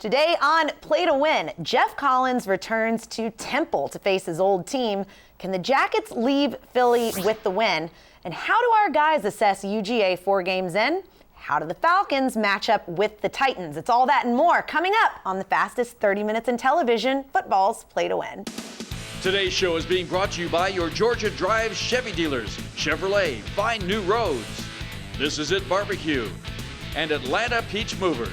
Today on Play to Win, Jeff Collins returns to Temple to face his old team. Can the Jackets leave Philly with the win? And how do our guys assess UGA 4 games in? How do the Falcons match up with the Titans? It's all that and more coming up on the fastest 30 minutes in television, football's Play to Win. Today's show is being brought to you by your Georgia Drive Chevy dealers. Chevrolet, find new roads. This is It Barbecue and Atlanta Peach Movers.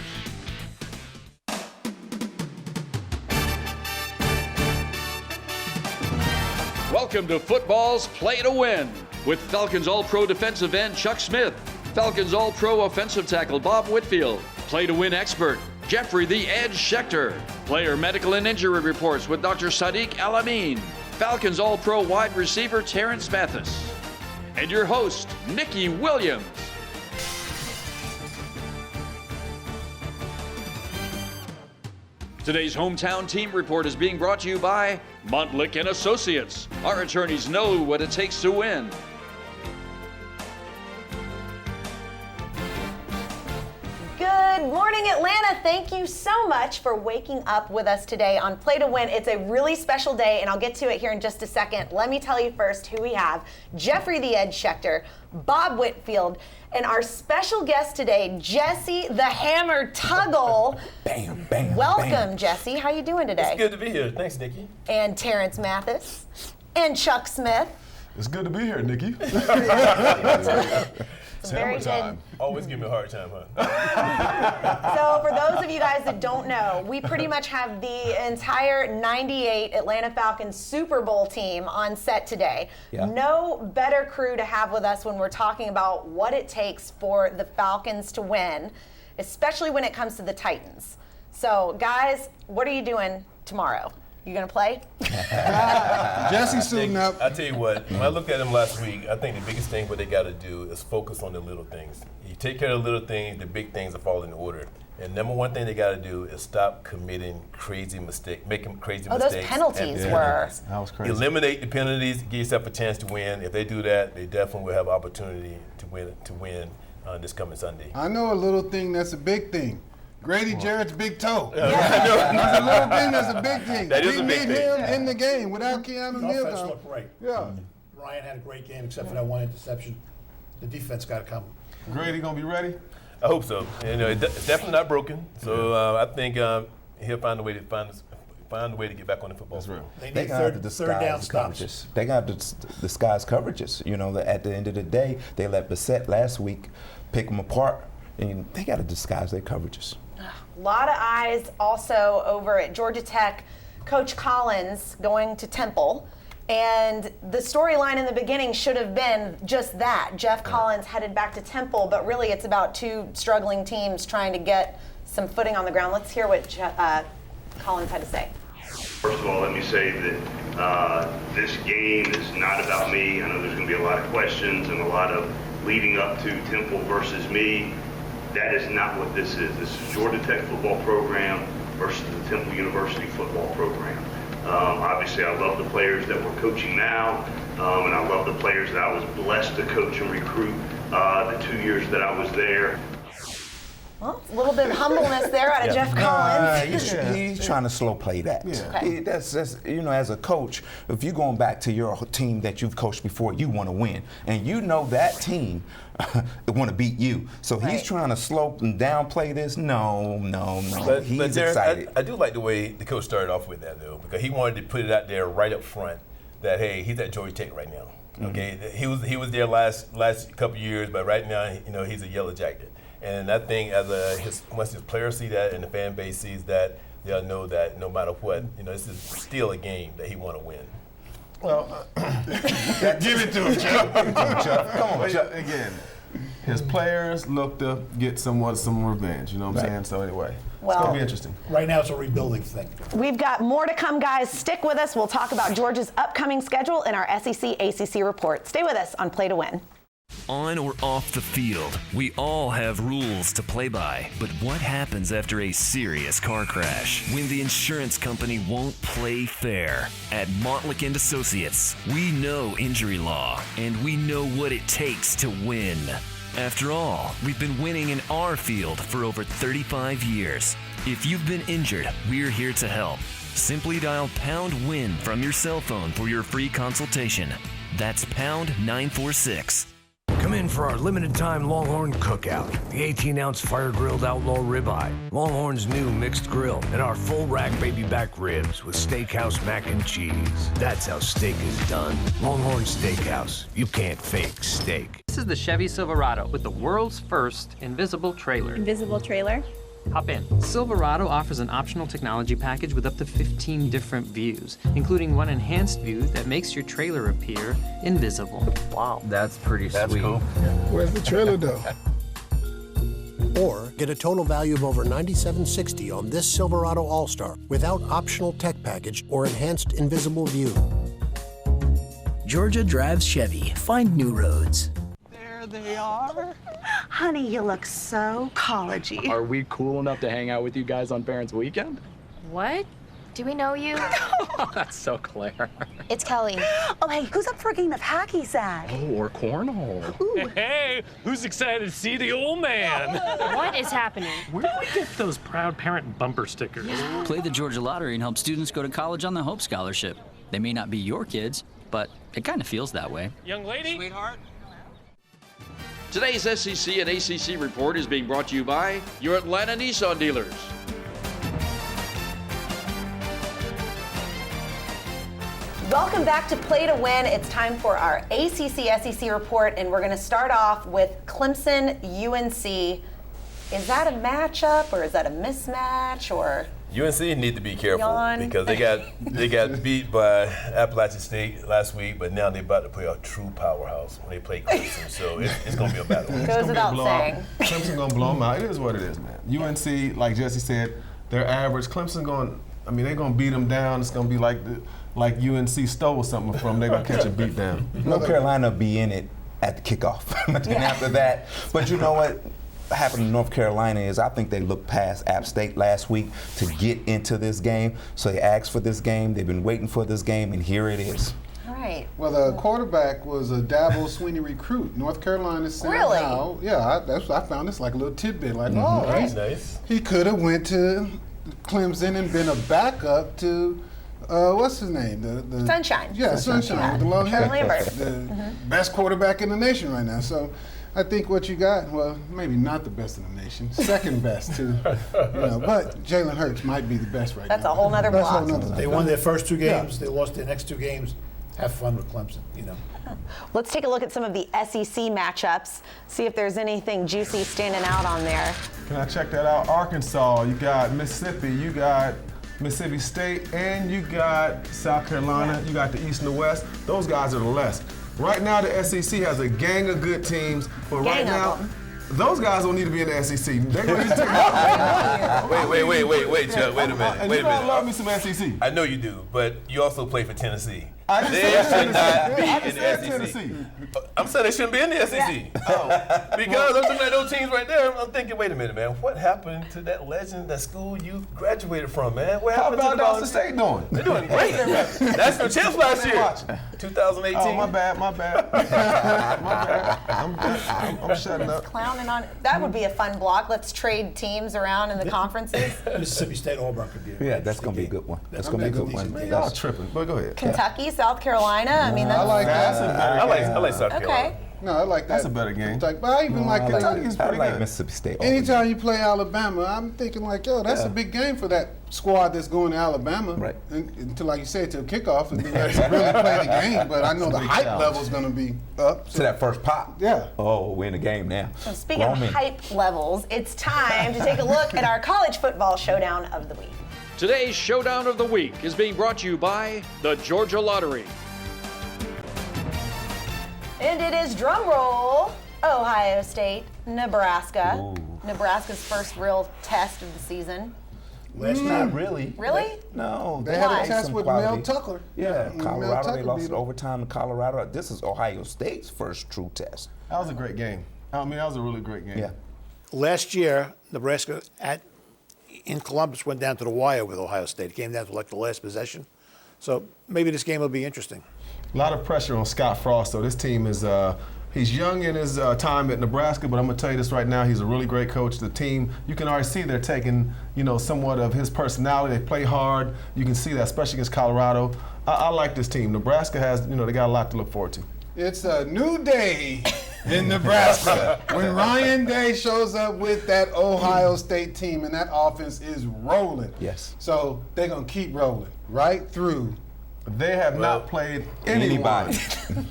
Welcome to football's Play to Win with Falcons All-Pro defensive end Chuck Smith, Falcons All-Pro offensive tackle Bob Whitfield, Play to Win expert Jeffrey the Edge Schechter, player medical and injury reports with Dr. Sadiq Al-Amin, Falcons All-Pro wide receiver Terrence Mathis, and your host, Nikki Williams. Today's hometown team report is being brought to you by Montlick & Associates. Our attorneys know what it takes to win. Good morning, Atlanta. Thank you so much for waking up with us today on Play to Win. It's a really special day, and I'll get to it here in just a second. Let me tell you first who we have. Jeffrey the Edge Schechter, Bob Whitfield, and our special guest today, Jesse the Hammer Tuggle. Bam, bam, Welcome, bam. Jesse. How you doing today? It's good to be here. Thanks, Nikki. And Terrence Mathis. And Chuck Smith. It's good to be here, Nikki. Very good. Always give me a hard time, huh? So for those of you guys that don't know, we pretty much have the entire 98 Atlanta Falcons Super Bowl team on set today. Yeah. No better crew to have with us when we're talking about what it takes for the Falcons to win, especially when it comes to the Titans. So guys, what are you doing tomorrow? You gonna play? Jesse suiting up. I tell you what, when I looked at them last week, I think the biggest thing what they got to do is focus on the little things. You take care of the little things, the big things will fall in order. And number one thing they got to do is stop committing crazy mistakes, making crazy mistakes. Those penalties were. That was crazy. Eliminate the penalties, give yourself a chance to win. If they do that, they definitely will have opportunity to win this coming Sunday. I know a little thing that's a big thing. Grady Jarrett's big toe. That's a little thing that's a big thing. That is we a big need thing. him in the game without Keanu The offense Neal. looked right. Yeah. Ryan had a great game except for that one interception. The defense got to come. Grady gonna be ready? I hope so. It's definitely not broken. So I think he'll find a way to find a way to get back on the football field. They They're need gonna have to third down disguise stops. coverages. They're gonna have to disguise coverages. You know, at the end of the day, they let Bissett last week pick them apart, and they got to disguise their coverages. A lot of eyes also over at Georgia Tech. Coach Collins going to Temple. And the storyline in the beginning should have been just that. Jeff Collins headed back to Temple, but really it's about two struggling teams trying to get some footing on the ground. Let's hear what Collins had to say. First of all, let me say that this game is not about me. I know there's going to be a lot of questions and a lot of leading up to Temple versus me. That is not what this is. This is Georgia Tech football program versus the Temple University football program. Obviously, I love the players that we're coaching now, and I love the players that I was blessed to coach and recruit the 2 years that I was there. Well, a little bit of humbleness there out of Jeff Collins. He's trying to slow play that. Yeah. Okay. That's you know, as a coach, if you're going back to your team that you've coached before, you want to win, and you know that team want to beat you. So he's Right. trying to slow and downplay this. No. But He's Derek, excited. I do like the way the coach started off with that, though, because he wanted to put it out there right up front that, hey, he's at Georgia Tech right now. Okay, he was there last couple of years, but right now, you know, he's a Yellow Jacket. And I think once his players see that and the fan base sees that, they'll know that no matter what, you know, this is still a game that he want to win. Well, give it to him, Chuck. Come on, Chuck. Again, his players look to get some revenge. You know what I'm saying? So anyway, it's gonna be interesting. Right now it's a rebuilding thing. We've got more to come, guys. Stick with us. We'll talk about Georgia's upcoming schedule in our SEC-ACC report. Stay with us on Play to Win. On or off the field, we all have rules to play by. But what happens after a serious car crash? When the insurance company won't play fair? At Montlick & Associates, we know injury law, and we know what it takes to win. After all, we've been winning in our field for over 35 years. If you've been injured, we're here to help. Simply dial #WIN from your cell phone for your free consultation. That's #946. Come in for our limited-time Longhorn Cookout, the 18-ounce fire-grilled outlaw ribeye, Longhorn's new mixed grill, and our full-rack baby back ribs with steakhouse mac and cheese. That's how steak is done. Longhorn Steakhouse. You can't fake steak. This is the Chevy Silverado with the world's first invisible trailer. Invisible trailer? Hop in. Silverado offers an optional technology package with up to 15 different views, including one enhanced view that makes your trailer appear invisible. Wow, that's pretty sweet. Cool. Where's the trailer though? Or get a total value of over $97.60 on this Silverado All-Star without optional tech package or enhanced invisible view. Georgia drives Chevy. Find new roads. There they are. Honey, you look so collegey. Are we cool enough to hang out with you guys on Parents' Weekend? What? Do we know you? Oh, that's so Claire. It's Kelly. Oh, hey, who's up for a game of hacky sack? Oh, or cornhole. Ooh. Hey, who's excited to see the old man? What is happening? Where do we get those proud parent bumper stickers? Play the Georgia Lottery and help students go to college on the Hope Scholarship. They may not be your kids, but it kind of feels that way. Young lady? Sweetheart? Today's SEC and ACC report is being brought to you by your Atlanta Nissan dealers. Welcome back to Play to Win. It's time for our ACC-SEC report, and we're going to start off with Clemson-UNC. Is that a matchup, or is that a mismatch, or? UNC need to be careful Yawn. because they got beat by Appalachian State last week, but now they're about to play a true powerhouse when they play Clemson. So it's going to be a battle. Goes without saying. Clemson going to blow them out. It is what it is, man. UNC, like Jesse said, they're average. Clemson they're going to beat them down. It's going to be like UNC stole something from them. They're going to catch a beat down. North Carolina be in it at the kickoff. And after that, but you know what happened in North Carolina is I think they looked past App State last week to get into this game. So they asked for this game. They've been waiting for this game, and here it is. All right. Well, the quarterback was a Dabo Sweeney recruit. North Carolina sent out. Yeah, I found this like a little tidbit. Like, That's nice. He could have went to Clemson and been a backup to what's his name? The Sunshine. Yeah, Sunshine. With the long hair. Lambert. The best quarterback in the nation right now. So I think what you got, well, maybe not the best in the nation, second best too. But Jalen Hurts might be the best right now. That's a whole nother block. They won their first two games. They lost their next two games. Have fun with Clemson, Let's take a look at some of the SEC matchups, see if there's anything juicy standing out on there. Can I check that out? Arkansas, you got Mississippi, you got Mississippi State, and you got South Carolina. You got the East and the West. Those guys are the less. Right now, the SEC has a gang of good teams, but right now, those guys don't need to be in the SEC. They're going to take Wait, Chuck. Wait a minute. You know I love me some SEC. I know you do, but you also play for Tennessee. I just They said should not be I in just the said SEC. Tennessee. I'm saying they shouldn't be in the SEC. Because I'm looking at those teams right there. I'm thinking, wait a minute, man. What happened to that legend, that school you graduated from, man? What How happened about to the Dawson State doing? They're doing great. That's their champs last year. 2018. Oh, my bad. My bad. I'm shutting up. Clowning on that would be a fun block. Let's trade teams around in the conferences. Mississippi State Auburn could be. Yeah, that's going to be a good one. That's going to be a good one. Man, y'all tripping. But go ahead. Kentucky, South Carolina. I mean, that's I like that. I like South Carolina. Okay. No, I like that. That's a better game. But I even like Kentucky's I pretty like good. Mississippi State. Anytime you play Alabama, I'm thinking like, that's a big game for that squad that's going to Alabama. Right. Until, like you said, till kickoff, and then you actually really play the game. But I know the hype level is going to be up. To that first pop. Yeah. Oh, we're in the game now. So speaking of hype levels, it's time to take a look at our college football showdown of the week. Today's Showdown of the Week is being brought to you by the Georgia Lottery. And it is drum roll, Ohio State, Nebraska. Ooh. Nebraska's first real test of the season. Not really. Really? No. They had a test with Mel Tucker. Yeah, Mel Colorado. Tucker They lost beat in them. overtime to Colorado. This is Ohio State's first true test. That was a great game. I mean, that was a really great game. Yeah. Last year, Nebraska in Columbus went down to the wire with Ohio State. It came down to like the last possession. So maybe this game will be interesting. A lot of pressure on Scott Frost, though. This team is, He's young in his time at Nebraska, but I'm going to tell you this right now, he's a really great coach. The team, you can already see they're taking, somewhat of his personality. They play hard. You can see that, especially against Colorado. I like this team. Nebraska has, they got a lot to look forward to. It's a new day in Nebraska when Ryan Day shows up with that Ohio State team, and that offense is rolling. Yes. So they're going to keep rolling right through. They have not played anybody.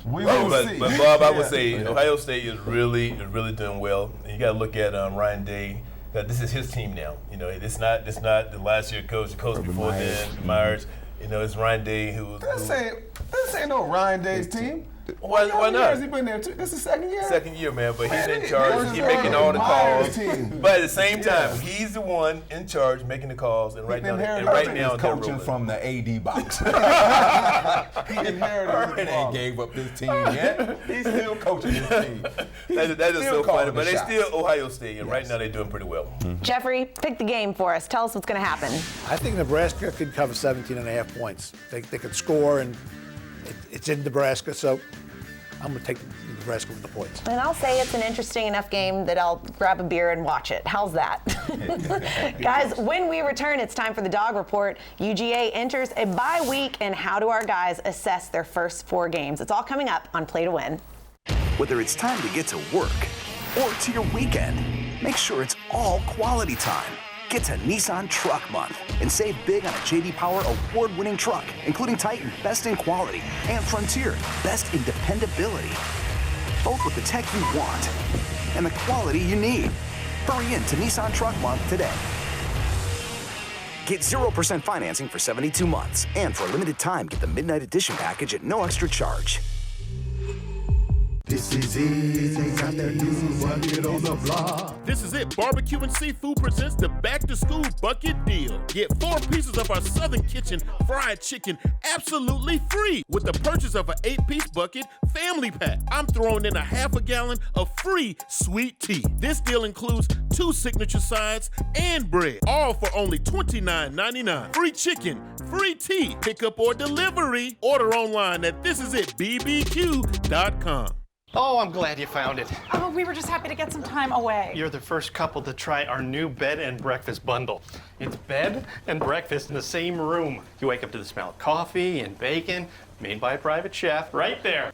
We will see. But Bob, I would say Ohio State is really doing well. And you got to look at Ryan Day. This is his team now. It's not the last year coach, the coach before then, Myers. It's Ryan Day who. This ain't no Ryan Day's team. Why not? Has he been there? This is second year? Second year, man, but he's in charge. He's making all the calls. But at the same time, he's the one in charge making the calls. And right now, he's coaching from the AD box. He inherited it and gave up his team yet. He's still coaching his team. That is so funny, but they're still Ohio State, and right now they're doing pretty well. Mm-hmm. Jeffrey, pick the game for us. Tell us what's going to happen. I think Nebraska could cover 17.5 points. They could score, and it's in Nebraska, so I'm going to take Nebraska with the points. And I'll say it's an interesting enough game that I'll grab a beer and watch it. How's that? Guys, when we return, it's time for the Dog Report. UGA enters a bye week, and how do our guys assess their first 4 games? It's all coming up on Play to Win. Whether it's time to get to work or to your weekend, make sure it's all quality time. Get to Nissan Truck Month and save big on a J.D. Power award-winning truck, including Titan, best in quality, and Frontier, best in dependability. Both with the tech you want and the quality you need. Hurry in to Nissan Truck Month today. Get 0% financing for 72 months, and for a limited time, get the Midnight Edition package at no extra charge. This is it, they got that new bucket on the block. This is it, Barbecue and Seafood presents the Back to School Bucket Deal. Get 4 pieces of our Southern Kitchen fried chicken absolutely free with the purchase of an 8-piece bucket family pack. I'm throwing in a half a gallon of free sweet tea. This deal includes 2 signature sides and bread, all for only $29.99. Free chicken, free tea, pickup or delivery. Order online at thisisitbbq.com. Oh, I'm glad you found it. Oh, we were just happy to get some time away. You're the first couple to try our new bed and breakfast bundle. It's bed and breakfast in the same room. You wake up to the smell of coffee and bacon, made by a private chef, right there.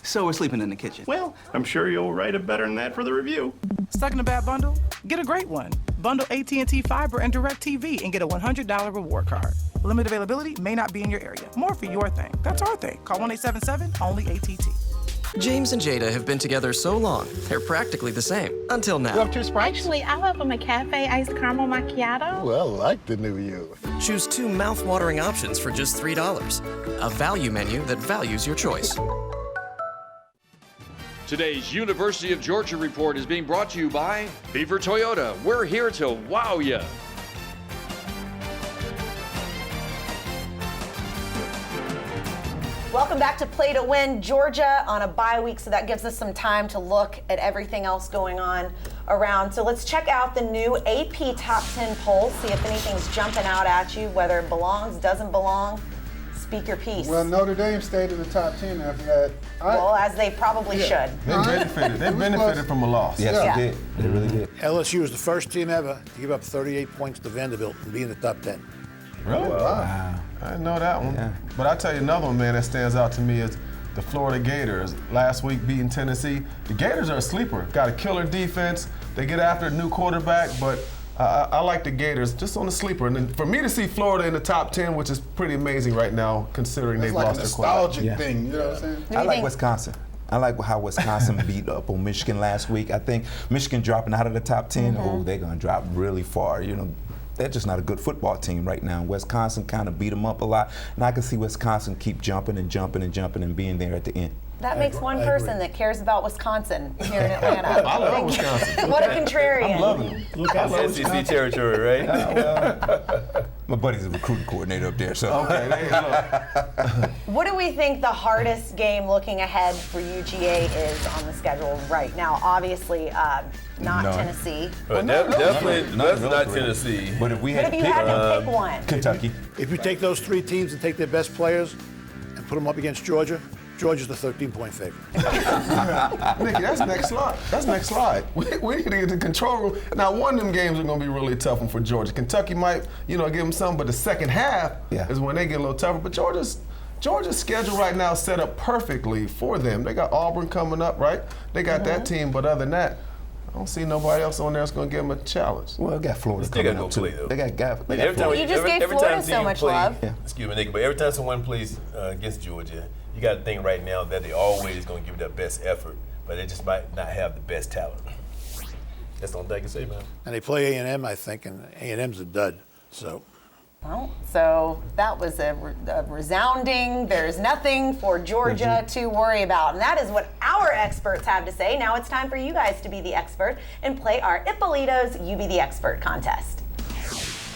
So we're sleeping in the kitchen. Well, I'm sure you'll write it better than that for the review. Stuck in a bad bundle? Get a great one. Bundle AT&T Fiber and DirecTV and get a $100 reward card. Limited availability may not be in your area. More for your thing. That's our thing. Call 1-877-ONLY-ATT. James and Jada have been together so long, they're practically the same. Until now. You have 2 Sprites? Actually, I love a McCafe iced caramel macchiato. Well, I like the new you. Choose 2 mouth-watering options for just $3. A value menu that values your choice. Today's University of Georgia Report is being brought to you by Beaver Toyota. We're here to wow ya. Welcome back to Play to Win. Georgia on a bye week, so that gives us some time to look at everything else going on around. So let's check out the new AP Top 10 poll, see if anything's jumping out at you, whether it belongs, doesn't belong. Speak your piece. Well, Notre Dame stayed in the top 10 after that. Well, as they probably should. They benefited from a loss. Yes, they did. They really did. LSU was the first team ever to give up 38 points to Vanderbilt and be in the top 10. Really? Wow. I didn't know that one. Yeah. But I'll tell you another one, man, that stands out to me is the Florida Gators. Last week beating Tennessee. The Gators are a sleeper. Got a killer defense. They get after a new quarterback, but I like the Gators just on the sleeper. And then for me to see Florida in the top 10, which is pretty amazing right now, considering they've lost their quarterback. It's like a nostalgic thing, you know what I'm saying? I like Wisconsin. I like how Wisconsin beat up on Michigan last week. I think Michigan dropping out of the top 10, they're going to drop really far. You know, they're just not a good football team right now. Wisconsin kind of beat them up a lot, and I can see Wisconsin keep jumping and jumping and jumping and being there at the end. That makes one person that cares about Wisconsin here in Atlanta. I love Wisconsin. What a contrarian. I'm loving it. Look, I love SEC territory, right? My buddy's a recruiting coordinator up there, so. Okay, there you go. What do we think the hardest game looking ahead for UGA is on the schedule right now? Obviously, not Tennessee. Definitely not Tennessee. But if we But had if you had to pick one. Kentucky. If you take those 3 teams and take their best players and put them up against Georgia, Georgia's the 13-point favorite. Nikki, that's next slide. That's next slide. We need to get the control room. Now, one of them games are going to be really tough one for Georgia. Kentucky might, give them some, but the second half is when they get a little tougher. But Georgia's schedule right now is set up perfectly for them. They got Auburn coming up, right? They got that team, but other than that, I don't see nobody else on there that's going to give them a challenge. Well, they got Florida coming up, too. They got Florida. You just gave Florida so much love. Excuse me, Nick, but every time someone plays against Georgia, you got to think right now that they always going to give their best effort, but they just might not have the best talent. That's the only thing I can say, man. And they play A&M, I think, and A&M's a dud. So. Well, so that was a resounding, there's nothing for Georgia to worry about. And that is what our experts have to say. Now it's time for you guys to be the expert and play our Ippolito's You Be the Expert contest.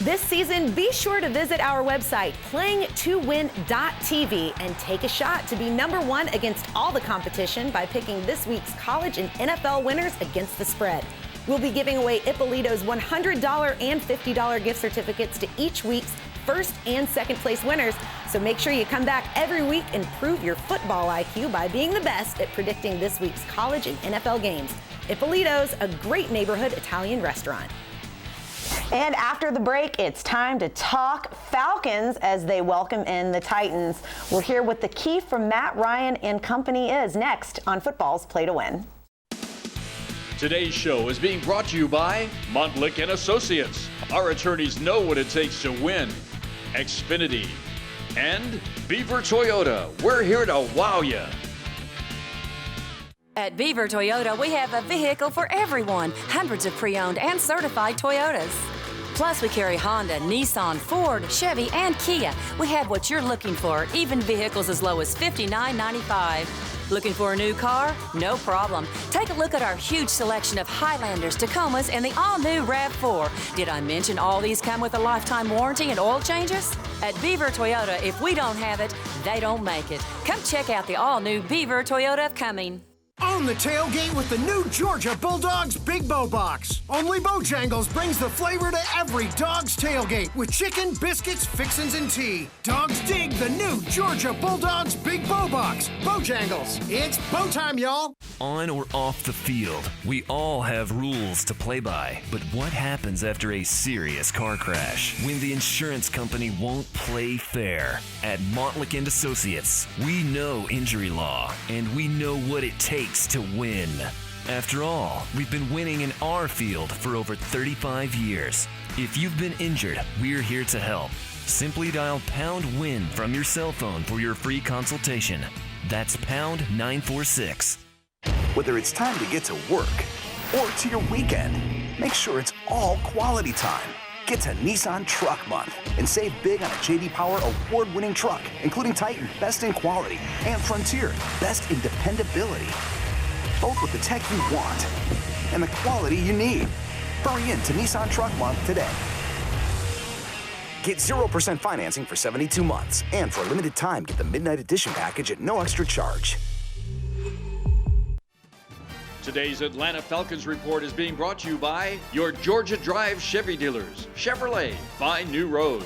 This season, be sure to visit our website, playingtowin.tv, and take a shot to be #1 against all the competition by picking this week's college and NFL winners against the spread. We'll be giving away Ippolito's $100 and $50 gift certificates to each week's first and second place winners. So make sure you come back every week and prove your football IQ by being the best at predicting this week's college and NFL games. Ippolito's, a great neighborhood Italian restaurant. And after the break, it's time to talk Falcons as they welcome in the Titans. We'll hear what the key from Matt Ryan and company is next on Football's Play to Win. Today's show is being brought to you by Montlick & Associates. Our attorneys know what it takes to win. Xfinity. And Beaver Toyota. We're here to wow you. At Beaver Toyota, we have a vehicle for everyone. Hundreds of pre-owned and certified Toyotas. Plus, we carry Honda, Nissan, Ford, Chevy, and Kia. We have what you're looking for, even vehicles as low as $59.95. Looking for a new car? No problem. Take a look at our huge selection of Highlanders, Tacomas, and the all-new RAV4. Did I mention all these come with a lifetime warranty and oil changes? At Beaver Toyota, if we don't have it, they don't make it. Come check out the all-new Beaver Toyota coming. On the tailgate with the new Georgia Bulldogs Big Bow Box. Only Bojangles brings the flavor to every dog's tailgate with chicken, biscuits, fixins, and tea. Dogs dig the new Georgia Bulldogs Big Bow Box. Bojangles, it's bow time, y'all. On or off the field, we all have rules to play by. But what happens after a serious car crash? When the insurance company won't play fair? At Montlick & Associates, we know injury law, and we know what it takes to win. After all, we've been winning in our field for over 35 years. If you've been injured, we're here to help. Simply dial #WIN from your cell phone for your free consultation. That's #946. Whether it's time to get to work or to your weekend, make sure it's all quality time. Get to Nissan Truck Month and save big on a J.D. Power award-winning truck, including Titan, best in quality, and Frontier, best in dependability. Both with the tech you want and the quality you need. Hurry in to Nissan Truck Month today. Get 0% financing for 72 months. And for a limited time, get the Midnight Edition package at no extra charge. Today's Atlanta Falcons report is being brought to you by your Georgia Drive Chevy dealers. Chevrolet, find new roads.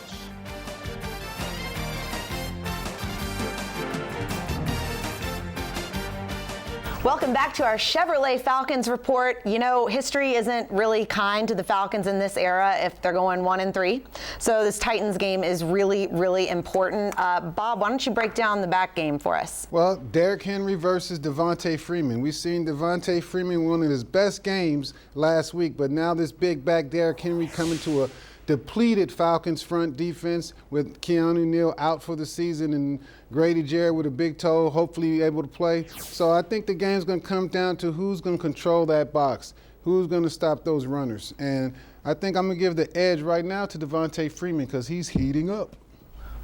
Welcome back to our Chevrolet Falcons report. You know, history isn't really kind to the Falcons in this era if they're going 1-3. So this Titans game is really, really important. Bob, why don't you break down the back game for us? Well, Derrick Henry versus Devontae Freeman. We've seen Devontae Freeman one of his best games last week, but now this big back Derrick Henry coming to a depleted Falcons front defense with Keanu Neal out for the season and Grady Jarrett with a big toe, hopefully able to play. So I think the game's going to come down to who's going to control that box, who's going to stop those runners. And I think I'm going to give the edge right now to Devontae Freeman because he's heating up.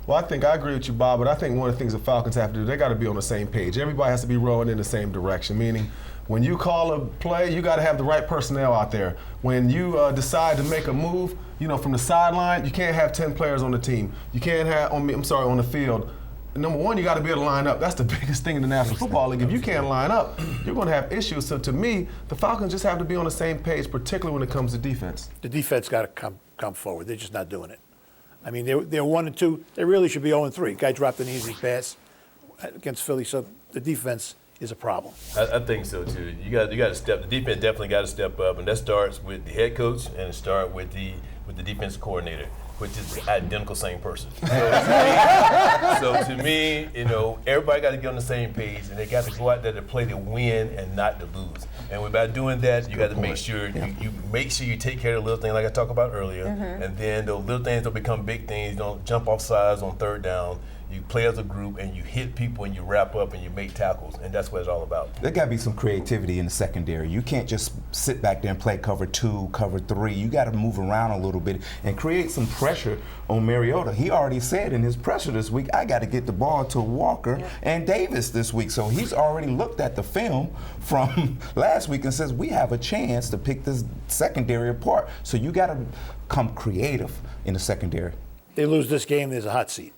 Well, I think I agree with you, Bob, but I think one of the things the Falcons have to do, they got to be on the same page. Everybody has to be rowing in the same direction, meaning when you call a play, you got to have the right personnel out there. When you decide to make a move, you know, from the sideline, you can't have 10 players on the team. You can't have, on the field. Number one, you got to be able to line up. That's the biggest thing in the National Football League. If you can't line up, you're going to have issues. So to me, the Falcons just have to be on the same page, particularly when it comes to defense. The defense got to come forward. They're just not doing it. I mean, they're 1-2. They really should be 0-3. Guy dropped an easy pass against Philly. So the defense is a problem. I think so too. You got to step. The defense definitely got to step up, and that starts with the head coach and it starts with the defense coordinator, which is the identical same person. So to me, you know, everybody got to get on the same page, and they got to go out there to play to win and not to lose. And by doing that, you got to make sure you make sure you take care of the little things like I talked about earlier, and then those little things don't become big things. Don't jump off sides on third down. You play as a group, and you hit people, and you wrap up, and you make tackles, and that's what it's all about. There got to be some creativity in the secondary. You can't just sit back there and play cover 2, cover 3. You got to move around a little bit and create some pressure on Mariota. He already said in his presser this week, I got to get the ball to Walker and Davis this week. So he's already looked at the film from last week and says, we have a chance to pick this secondary apart. So you got to come creative in the secondary. They lose this game, there's a hot seat.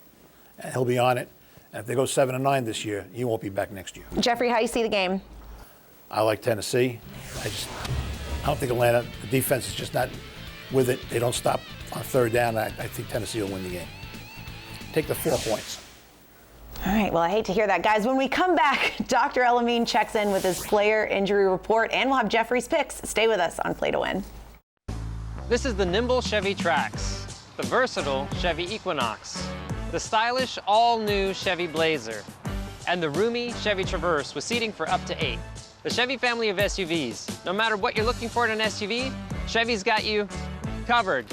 And he'll be on it. And if they go 7-9 this year, he won't be back next year. Jeffrey, how do you see the game? I like Tennessee. I don't think Atlanta, the defense is just not with it. They don't stop on third down. I think Tennessee will win the game. Take the 4 points. All right, well, I hate to hear that, guys. When we come back, Dr. Elamine checks in with his player injury report, and we'll have Jeffrey's picks. Stay with us on Play to Win. This is the nimble Chevy Trax, the versatile Chevy Equinox, the stylish all-new Chevy Blazer, and the roomy Chevy Traverse with seating for up to 8. The Chevy family of SUVs. No matter what you're looking for in an SUV, Chevy's got you covered.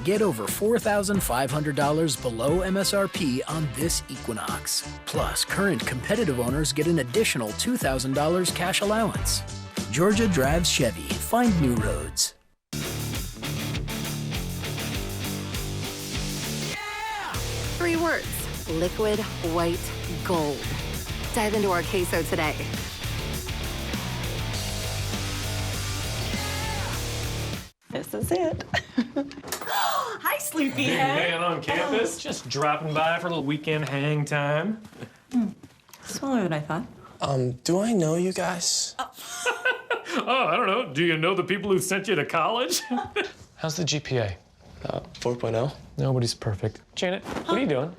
Get over $4,500 below MSRP on this Equinox. Plus, current competitive owners get an additional $2,000 cash allowance. Georgia drives Chevy. Find new roads. 3 words: liquid white gold. Dive into our queso today. This is it. Hi, sleepyhead. Man on campus, just dropping by for a little weekend hang time. Smaller than I thought. Do I know you guys? Oh, I don't know. Do you know the people who sent you to college? How's the GPA? 4.0. Nobody's perfect. Janet, what are you doing?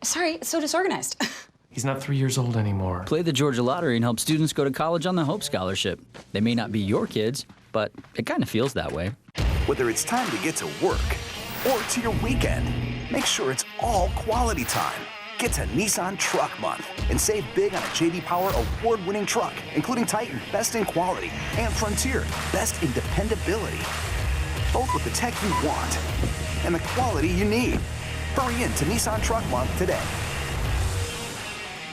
Sorry, so disorganized. He's not 3 years old anymore. Play the Georgia Lottery and help students go to college on the Hope Scholarship. They may not be your kids, but it kind of feels that way. Whether it's time to get to work or to your weekend, make sure it's all quality time. Get to Nissan Truck Month and save big on a J.D. Power award-winning truck, including Titan, best in quality, and Frontier, best in dependability. Both with the tech you want and the quality you need. Hurry in to Nissan Truck Month today.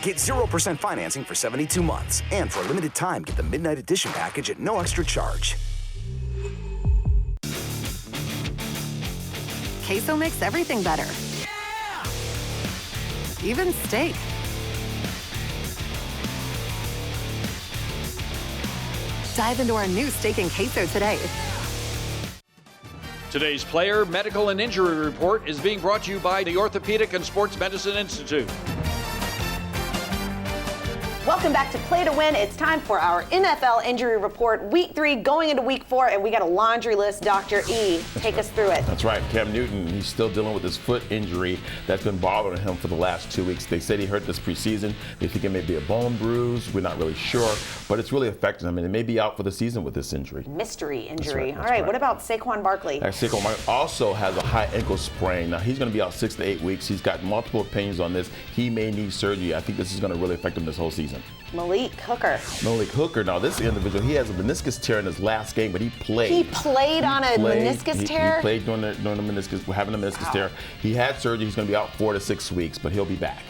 Get 0% financing for 72 months. And for a limited time, get the Midnight Edition package at no extra charge. Queso makes everything better. Even steak. Dive into our new steak and queso today. Today's player, medical, and injury report is being brought to you by the Orthopedic and Sports Medicine Institute. Welcome back to Play to Win. It's time for our NFL injury report. Week 3 going into week 4, and we got a laundry list. Dr. E, take us through it. That's right. Cam Newton, he's still dealing with his foot injury that's been bothering him for the last 2 weeks. They said he hurt this preseason. They think it may be a bone bruise. We're not really sure, but it's really affecting him, and it may be out for the season with this injury. Mystery injury. That's All right, right. What about Saquon Barkley? Saquon Barkley also has a high ankle sprain. Now, he's going to be out 6 to 8 weeks. He's got multiple opinions on this. He may need surgery. I think this is going to really affect him this whole season. Malik Hooker. Now this individual, he has a meniscus tear in his last game, but he played. He played on a meniscus tear? He played during the meniscus, having a meniscus tear. He had surgery. He's going to be out 4 to 6 weeks, but he'll be back.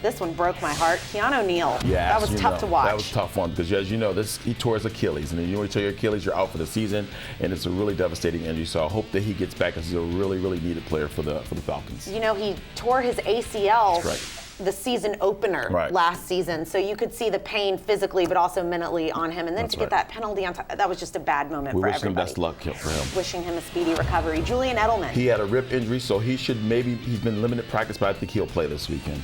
This one broke my heart. Keanu Neal. Yeah, that was tough to watch. That was a tough one because, as you know, he tore his Achilles, and then you want to tear your Achilles, you're out for the season, and it's a really devastating injury. So I hope that he gets back because he's a really, really needed player for the Falcons. You know, he tore his ACL. That's right. The season opener last season, so you could see the pain physically but also mentally on him, and then to get that penalty on top, that was just a bad moment for everybody. We wish him best luck for him. Wishing him a speedy recovery. Julian Edelman. He had a rip injury, so he's been limited practice, but I think he'll play this weekend.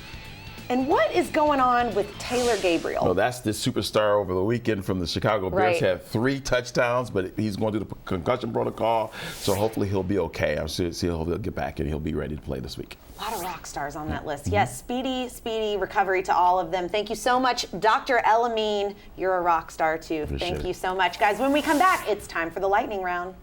And what is going on with Taylor Gabriel? No, that's the superstar over the weekend from the Chicago Bears. Right. Had 3 touchdowns, but he's going through the concussion protocol, so hopefully he'll be okay. I'm sure he'll get back and he'll be ready to play this week. A lot of rock stars on that list. Yes, speedy recovery to all of them. Thank you so much, Dr. Elamine. You're a rock star too. Thank you so much, guys. When we come back, it's time for the lightning round.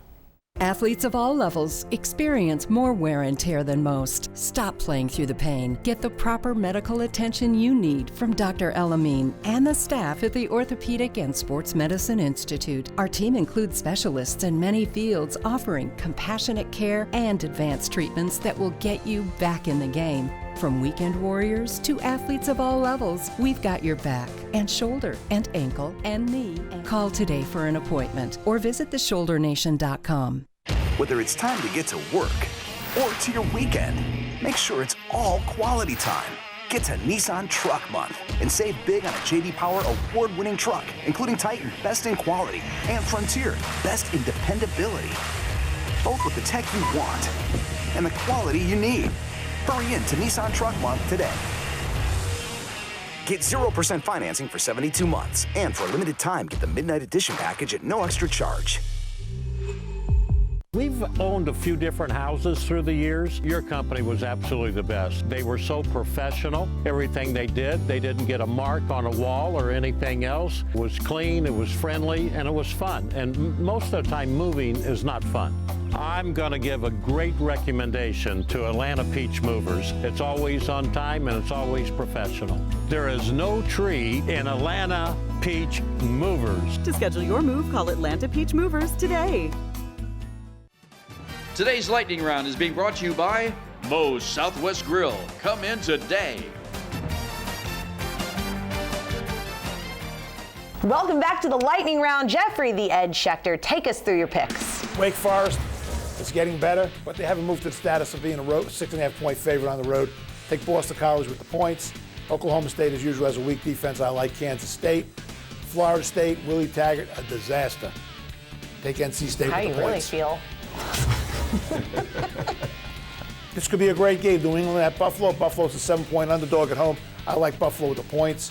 Athletes of all levels experience more wear and tear than most. Stop playing through the pain. Get the proper medical attention you need from Dr. Elamine and the staff at the Orthopedic and Sports Medicine Institute. Our team includes specialists in many fields offering compassionate care and advanced treatments that will get you back in the game. From weekend warriors to athletes of all levels, we've got your back and shoulder and ankle and knee. Call today for an appointment or visit theshouldernation.com. Whether it's time to get to work or to your weekend, make sure it's all quality time. Get to Nissan Truck Month and save big on a J.D. Power award-winning truck, including Titan, best in quality, and Frontier, best in dependability. Both with the tech you want and the quality you need. Hurry in to Nissan Truck Month today. Get 0% financing for 72 months. And for a limited time, get the Midnight Edition package at no extra charge. We've owned a few different houses through the years. Your company was absolutely the best. They were so professional. Everything they did, they didn't get a mark on a wall or anything else. It was clean, it was friendly, and it was fun. And most of the time, moving is not fun. I'm going to give a great recommendation to Atlanta Peach Movers. It's always on time and it's always professional. There is no tree in Atlanta Peach Movers. To schedule your move, call Atlanta Peach Movers today. Today's lightning round is being brought to you by Moe's Southwest Grill. Come in today. Welcome back to the lightning round. Jeffrey, the Ed Schechter, take us through your picks. Wake Forest is getting better, but they haven't moved to the status of being a 6.5-point favorite on the road. Take Boston College with the points. Oklahoma State, as usual, has a weak defense. I like Kansas State. Florida State, Willie Taggart, a disaster. Take NC State How with the you really points. feel? This could be a great game. New England at Buffalo. Buffalo's a 7-point underdog at home. I like Buffalo with the points.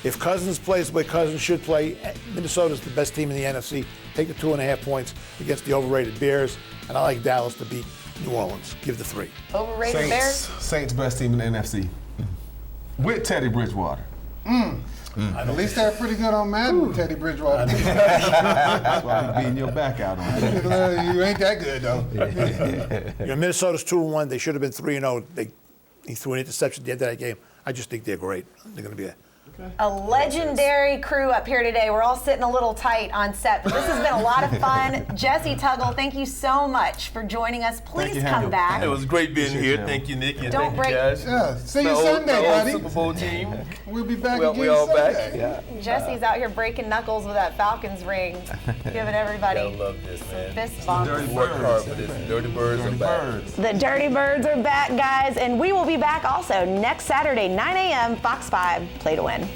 If Cousins plays the way Cousins should play, Minnesota's the best team in the NFC. Take the 2.5 points against the overrated Bears. And I like Dallas to beat New Orleans. Give the 3. Overrated Bears? Saints best team in the NFC. With Teddy Bridgewater. At least they're pretty good on Madden with Teddy Bridgewater. That's why he's beating your back out on it. You ain't that good, though. Minnesota's 2-1. They should have been 3-0. He threw an interception at the end of that game. I just think they're great. They're going to be A legendary crew up here today. We're all sitting a little tight on set, but this has been a lot of fun. Jesse Tuggle, thank you so much for joining us. Please come back. It was great being here. Thank you, Nikki, and Don't thank you guys. Yeah, see you My Sunday, buddy. Super Bowl team. We'll be back We again all Sunday. back. Yeah. Jesse's out here breaking knuckles with that Falcons ring, giving everybody I love this, man. fist bumps. Work hard for this. Dirty Birds are back. The Dirty Birds are back, guys, and we will be back also next Saturday, 9 a.m., Fox 5, Play to Win.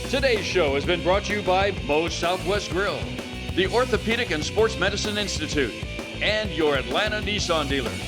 Today's show has been brought to you by Moe's Southwest Grill, the Orthopedic and Sports Medicine Institute, and your Atlanta Nissan dealers.